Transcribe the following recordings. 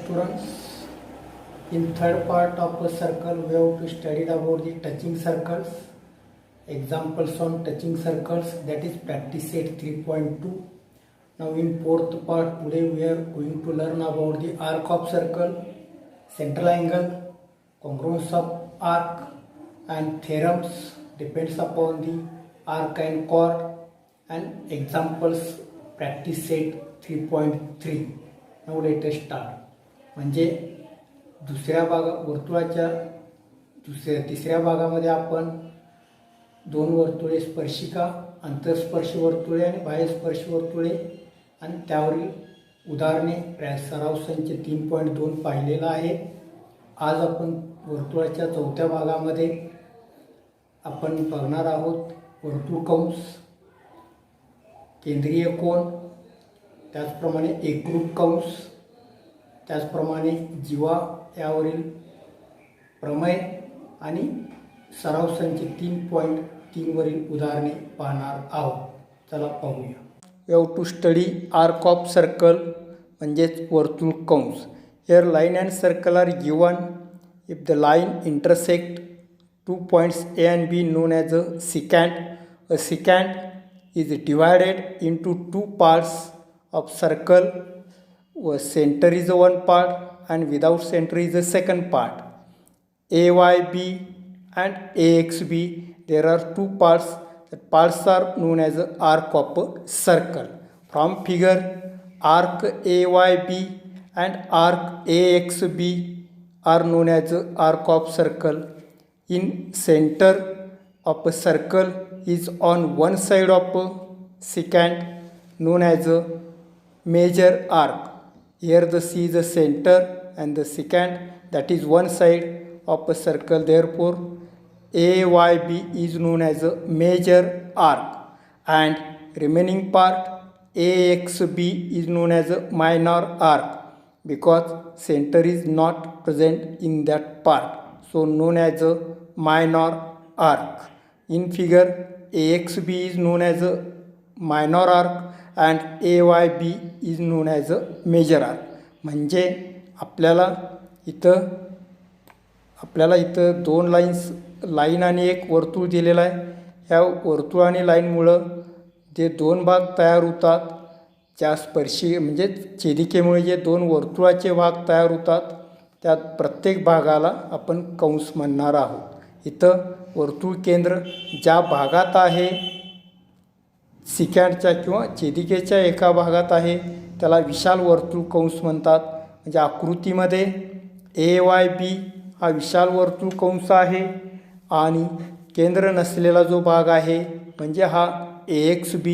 students, in third part of a circle we have to study about the touching circles, examples on touching circles, that is practice set 3.2. Now in fourth part today we are going to learn about the arc of circle, central angle, congruence of arc and theorems depends upon the arc and chord and examples practice set 3.3. Now let us start. म्हणजे दुसऱ्या वर्तुळाच्या तिसऱ्या भागामध्ये आपण दोन वर्तुळे स्पर्शिका, अंतरस्पर्शी वर्तुळे आणि बाह्यस्पर्शी वर्तुळे आणि त्यावरील उदाहरणे सराव संच 3.2 पाहिलेला आहे. आज आपण वर्तुळाच्या चौथ्या भागामध्ये आपण बघणार आहोत वर्तुळ कंस, केंद्रीय कोन, त्याचप्रमाणे एकरूप कंस, त्याचप्रमाणे जीवा यावरील प्रमेय आणि सराव संच 3.3 वरील उदाहरणे पाहणार आहोत. चला पाहूया. We have to study arc of circle म्हणजेच वर्तुळ कंस. Here line and circle are given. If the line intersect 2 points A and B known as a secant is divided into 2 parts of circle. Center is one part and without center is the second part. AYB and AXB, there are 2 parts. The parts are known as the arc of a circle. From figure, arc AYB and arc AXB are known as the arc of circle. In center of a circle is on one side of a secant known as a major arc. Here the C is the center and the secant, that is one side of a circle. Therefore AYB is known as a major arc and remaining part AXB is known as a minor arc because center is not present in that part, so known as a minor arc. In figure, AXB is known as a minor arc and AYB is known as a major arc. म्हणजे आपल्याला इथं दोन line आणि एक वर्तुळ दिलेला आहे. ह्या वर्तुळ आणि लाईनमुळं जे दोन भाग तयार होतात, ज्या स्पर्शी म्हणजे छेदिकेमुळे जे दोन वर्तुळाचे भाग तयार होतात, त्यात प्रत्येक भागाला आपण कंस म्हणणार आहोत. इथं वर्तुळ केंद्र ज्या भागात आहे, सिकँडच्या किंवा छेदिकेच्या एका भागात आहे, त्याला विशाल वर्तुळ कंस म्हणतात. म्हणजे आकृतीमध्ये AYB हा विशाल वर्तुळ कंस आहे आणि केंद्र नसलेला जो भाग आहे म्हणजे हा AXB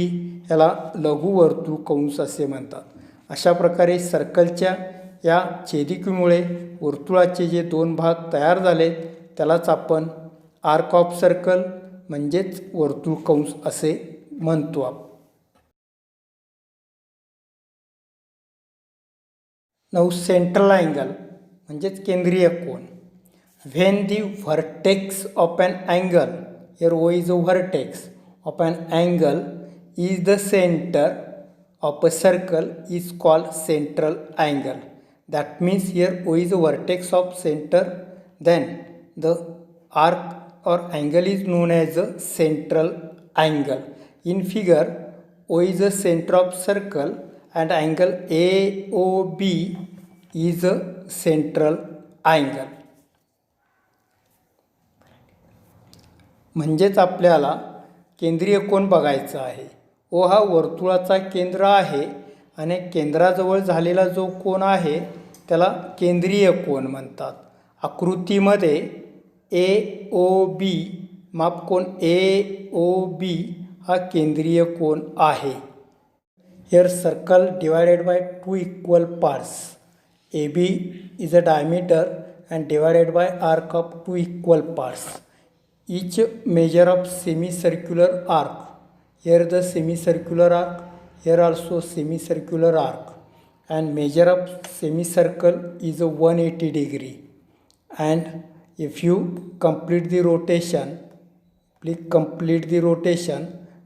याला लघु वर्तुळ कंस असे म्हणतात. अशा प्रकारे सर्कलच्या या छेदिकेमुळे वर्तुळाचे जे दोन भाग तयार झाले त्यालाच आपण आर्क ऑफ सर्कल म्हणजेच वर्तुळ कंस असे म्हणतो. नाउ सेंट्रल अँगल म्हणजेच केंद्रीय कोन. When the vertex of an angle, here O is a vertex of an angle is the centre of a circle is called central angle. That means here O is a vertex of center, then the arc or angle is known as a central angle. In figure, O is a center of circle and angle AOB is a central angle. म्हणजेच आपल्याला केंद्रीय कोन बघायचा आहे. O हा वर्तुळाचा केंद्र आहे आणि केंद्राजवळ झालेला जो कोन आहे त्याला केंद्रीय कोन म्हणतात. आकृतीमध्ये AOB मापकोन AOB हा केंद्रीय कोन आहे. Here circle divided by 2 equal parts. AB is a diameter and divided by arc of 2 equal parts. Each measure of semicircular arc. Here the semicircular arc, here also semicircular arc, and measure of semicircle is a 180 degree. And if you complete the rotation,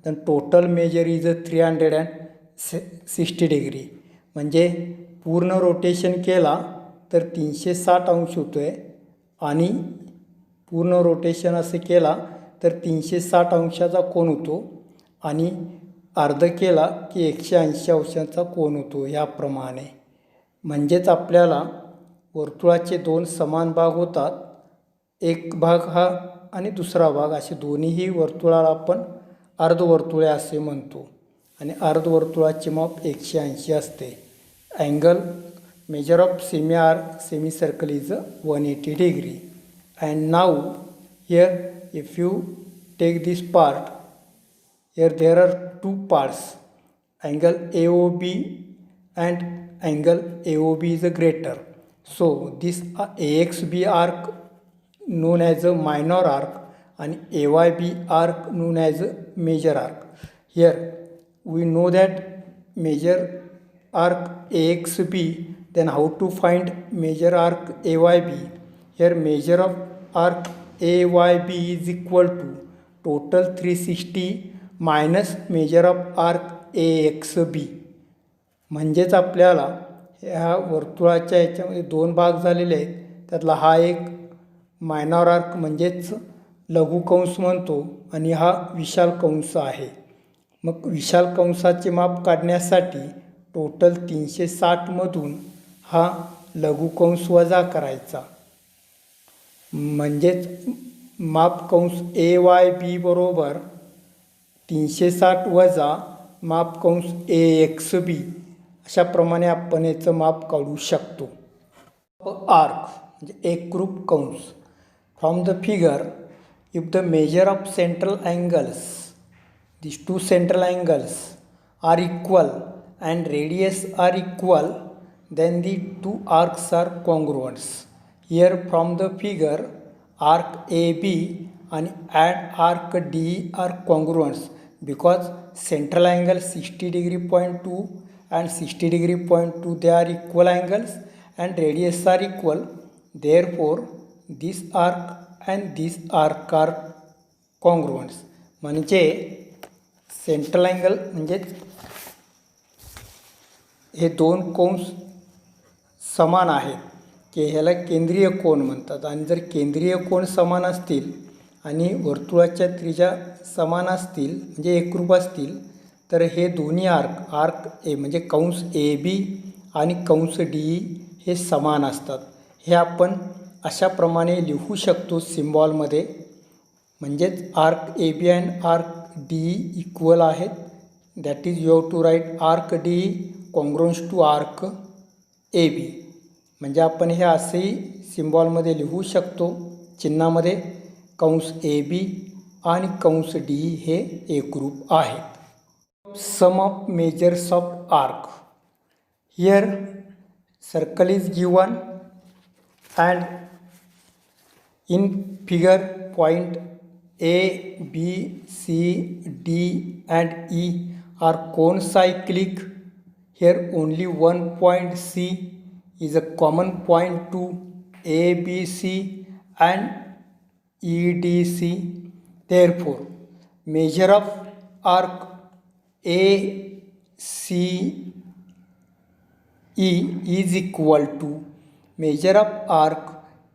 then total measure is a 360 degree. म्हणजे पूर्ण rotation केला तर 360 अंश होतो आहे आणि पूर्ण rotation असं केला तर 360 अंशाचा कोन होतो आणि अर्ध केला की 180 अंशाचा कोन होतो. याप्रमाणे म्हणजेच आपल्याला वर्तुळाचे दोन समान भाग होतात. एक भाग हा आणि दुसरा भाग असे दोन्हीही वर्तुळाला आपण अर्धवर्तुळे असे म्हणतो आणि अर्धवर्तुळाचे माप 180 असते. Angle measure of semicircle is 180 degree. And now here if you take this part, here there are two parts, angle AOB and angle AOB is greater. So this AXB arc known as a minor arc and AYB arc known as a major arc. Here we know that major arc AXB, then how to find major arc AYB? Here measure of arc AYB is equal to total 360 minus measure of arc AXB. म्हणजेच आपल्याला ह्या वर्तुळाच्या याच्यामध्ये दोन भाग झालेले आहेत. त्यातला हा एक मायनॉर आर्क म्हणजेच लघु कंस म्हणतो आणि हा विशाल कंस आहे. मग विशाल कंसाचे माप काढण्यासाठी टोटल 360मधून हा लघुकंस वजा करायचा. म्हणजेच माप कंस AYB बरोबर 360 वजा माप कंस AXB अशाप्रमाणे आपण याचं माप काढू शकतो. आर्क म्हणजे एकरूप कंस. From the figure if the measure of central angles, these two central angles are equal and radius are equal, then the two arcs are congruent. Here from the figure arc AB and arc DE are congruent because central angle 60 degree point 2 and 60 degree point 2 they are equal angles and radius are equal. Therefore this arc and this arc are congruent. म्हणजे central angle म्हणजे हे दोन कंस समान आहेत की ह्याला केंद्रीय कोन म्हणतात. आणि जर केंद्रीय कोन समान असतील आणि वर्तुळाच्या त्रिज्या समान असतील म्हणजे एकरूप असतील तर हे दोन्ही आर्क ए म्हणजे कंस AB आणि कंस DE हे समान असतात. हे आपण अशाप्रमाणे लिहू शकतो सिम्बॉलमध्ये. म्हणजेच arc AB and arc DE equal आहेत. That is you have to write arc DE congruent to arc AB. म्हणजे आपण हे असेही सिम्बॉलमध्ये लिहू शकतो चिन्हामध्ये. कंस AB आणि कंस DE हे एकरूप आहेत. Sum of measures of arc. Here circle is given and in figure point A, B, C, D and E are concyclic. Here only one point C is a common point to ABC and EDC. Therefore measure of arc ACE is equal to measure of arc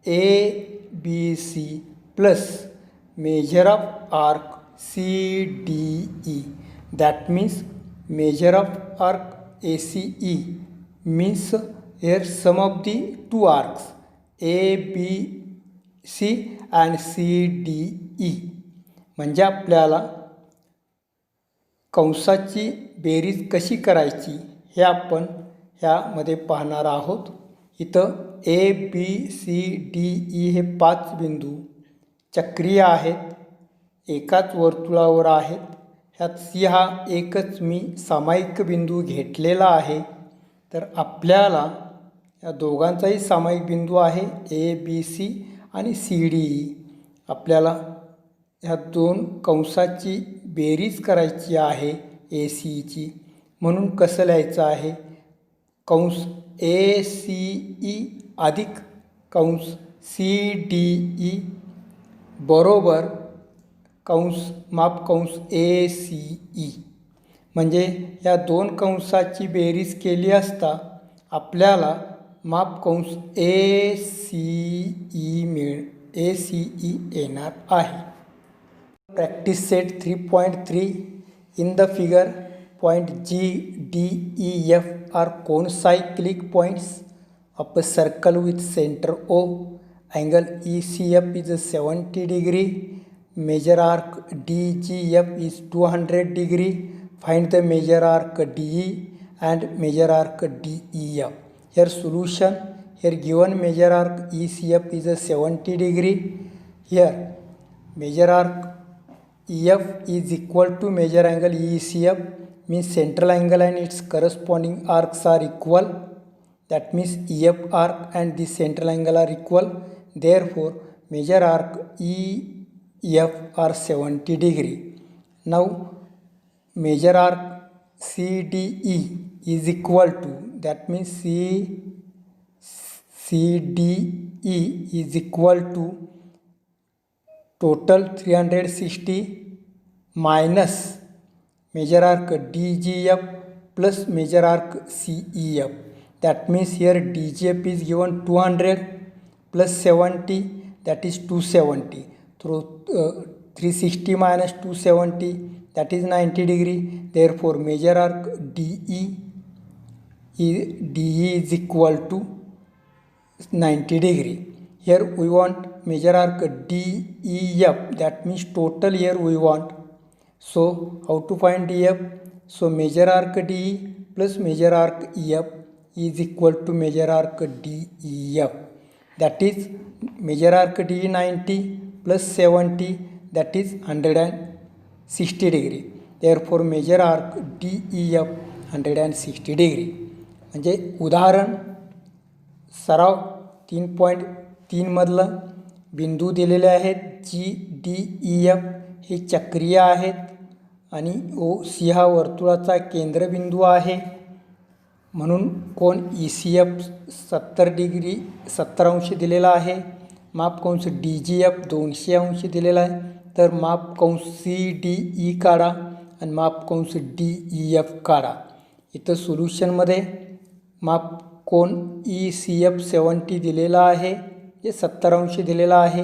ABC plus measure of arc CDE. That means measure of arc ACE means here sum of the two arcs ABC and CDE. म्हणजे आपल्याला कंसाची बेरीज कशी करायची हे आपण ह्यामध्ये पाहणार आहोत. इथं ABCDE हे 5 बिंदू चक्रीय आहेत, एकाच वर्तुळावर आहेत. ह्यात C हा एकच मी सामायिक बिंदू घेतलेला आहे. तर आपल्याला या दोघांचाही सामायिक बिंदू आहे ABC आणि CDE. आपल्याला ह्या दोन कंसाची बेरीज करायची आहे ACEची. म्हणून कसं लिहायचं आहे, कंस ACE अधिक कंस CDE बरोबर माप कंस ACE. म्हणजे या दोन कंसाची बेरीज केली असता आपल्याला माप कंस ACE येणार आहे. Practice set 3.3 in the figure point G, D, E, F are cocyclic points of a circle with center O. Angle ECF is 70 degree. Measure arc DGF is 200 degree. Find the measure arc DE and measure arc DEF. Here solution. Here given measure arc ECF is 70 degree. Here measure arc EF is equal to measure angle ECF, means central angle and its corresponding arcs are equal. That means EF arc and the central angle are equal. Therefore measure arc EF are 70 degree. Now measure arc CDE is equal to, that means CDE is equal to total 360 minus measure arc DGF plus measure arc CEF. That means here DGF is given 200 plus 70, that is 270. Through 360 minus 270, that is 90 degree. Therefore measure arc DE is equal to 90 degree. Here we want measure arc DEF, that means total here we want. So how to find DEF? So measure arc DE plus measure arc EF is equal to measure arc DEF. That is measure arc DE 90 plus 70, that is 160 degree. Therefore measure arc DEF 160 degree. म्हणजे उदाहरण सराव 3.3 मधलं बिंदू दिलेले आहेत. GDEF हे चक्रीय आहेत आणि OC हा वर्तुळाचा केंद्रबिंदू आहे. म्हणून कोन ECF 70 अंश दिलेला आहे. माप कंस DGF 200 अंश दिलेला आहे. तर माप कंस CDE काढा आणि माप कंस DEF काढा. इथं सोल्युशनमध्ये माप कोन ECF 70 दिलेला आहे, जे 70 अंश दिलेला आहे.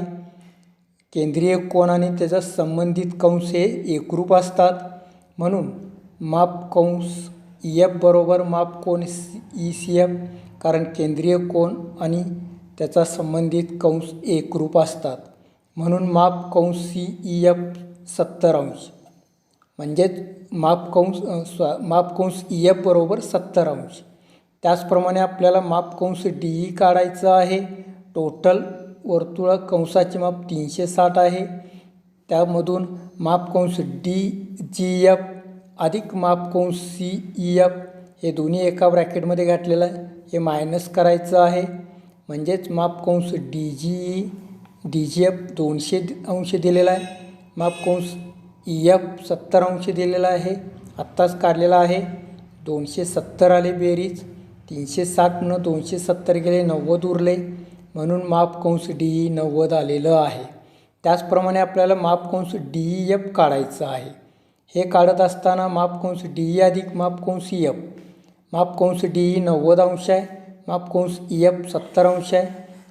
केंद्रीय कोन आणि त्याचा संबंधित कंस हे एकरूप असतात. म्हणून माप कंस EF बरोबर माप कोन ECF, कारण केंद्रीय कोन आणि त्याचा संबंधित कंस एकरूप असतात. म्हणून माप कंस CEF 70 अंश, म्हणजेच माप कंस EF बरोबर 70 अंश. त्याचप्रमाणे आपल्याला माप कंस DE काढायचं आहे. टोटल वर्तुळ कंसाचे माप 360 आहे. त्यामधून माप कंस DGF अधिक माप कंस CEF हे दोन्ही एका ब्रॅकेटमध्ये घातलेलं आहे. हे मायनस करायचं आहे. म्हणजेच माप कंस DGF 200 अंश दिलेला आहे. माप कंस EF 70 अंश दिलेला आहे. आत्ताच काढलेला आहे. 270 आले बेरीज. 360 न 270 गेले, 90 उरले. म्हणून माप कंस DE 90 आलेलं आहे. त्याचप्रमाणे आपल्याला माप कंस DEF काढायचं आहे. हे काढत असताना माप कंस DE अधिक माप कंस EF. माप कंस DE 90 अंश आहे. माप कंस EF 70 अंश आहे.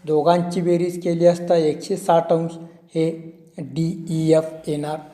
दोघांची बेरीज केली असता 160 अंश हे DEF येणार आहे.